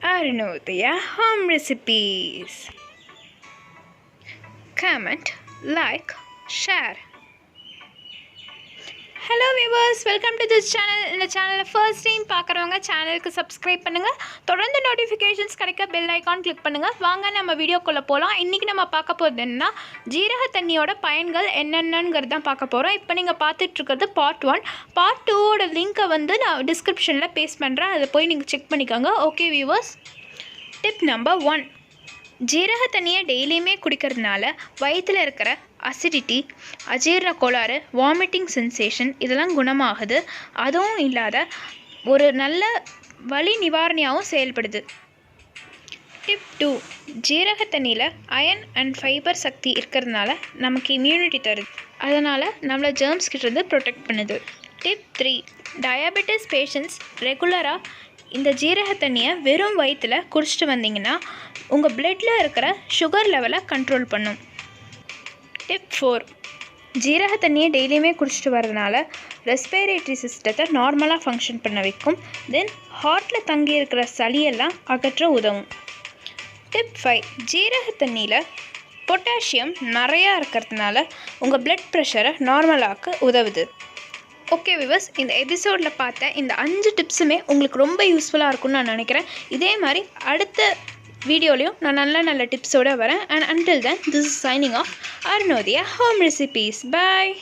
Arunodaya Home Recipes. Comment, like, share. Hello viewers, welcome to this channel. இந்த சேனலை first time பார்க்குறவங்க சேனலுக்கு subscribe பண்ணுங்கள். தொடர்ந்து நோட்டிஃபிகேஷன்ஸ் கிடைக்க பெல் ஐக்கான் கிளிக் பண்ணுங்கள். வாங்க நம்ம வீடியோக்குள்ளே போகலாம். இன்றைக்கி நம்ம பார்க்க போகிறது என்னன்னா, ஜீரக தண்ணியோட பயன்கள் என்னென்னங்கிறது தான் பார்க்க போகிறோம். இப்போ நீங்கள் பார்த்துட்ருக்கிறது பார்ட் 1. பார்ட் 2ஓட லிங்க்கை வந்து நான் டிஸ்கிரிப்ஷனில் பேஸ்ட் பண்ணுறேன். அதை போய் நீங்கள் செக் பண்ணிக்கோங்க. Okay viewers, tip number 1. ஜீரக தண்ணியை டெய்லியுமே குடிக்கிறதுனால வயிற்றில் இருக்கிற அசிடிட்டி, அஜீரண கோளாறு, வாமிட்டிங் சென்சேஷன் இதெல்லாம் குணமாகுது. அதுவும் இல்லாத ஒரு நல்ல வலி நிவாரணியாகவும் செயல்படுது. டிப் 2. ஜீரக தண்ணியில் அயன் அண்ட் ஃபைபர் சக்தி இருக்கிறதுனால நமக்கு இம்யூனிட்டி தருது. அதனால் நம்மளை ஜெர்ம்ஸ் கிட்டேருந்து ப்ரொடெக்ட் பண்ணுது. டிப் 3. டயபெட்டிஸ் பேஷண்ட்ஸ் ரெகுலராக இந்த ஜீரக தண்ணியை வெறும் வயிற்றில் குடிச்சிட்டு வந்தீங்கன்னா உங்கள் பிளட்டில் இருக்கிற சுகர் லெவலை கண்ட்ரோல் பண்ணும். டிப் 4. ஜீரக தண்ணியை டெய்லியுமே குடிச்சிட்டு வரதுனால ரெஸ்பிரேட்டரி சிஸ்டத்தை நார்மலாக ஃபங்க்ஷன் பண்ண வைக்கும். தென் ஹார்ட்டில் தங்கி இருக்கிற சளியெல்லாம் அகற்ற உதவும். டிப் 5. ஜீரக தண்ணியில் பொட்டாசியம் நிறையா இருக்கிறதுனால உங்கள் பிளட் ப்ரெஷரை நார்மலாக்க உதவுது. ஓகே வியூவர்ஸ், இந்த எபிசோடில் பார்த்த இந்த 5 டிப்ஸுமே உங்களுக்கு ரொம்ப யூஸ்ஃபுல்லாக இருக்கும்னு நான் நினைக்கிறேன். இதே மாதிரி அடுத்த வீடியோலையும் நான் நல்ல டிப்ஸோடு வரேன். And until then, this is signing off, Arunodaya Home Recipes. Bye.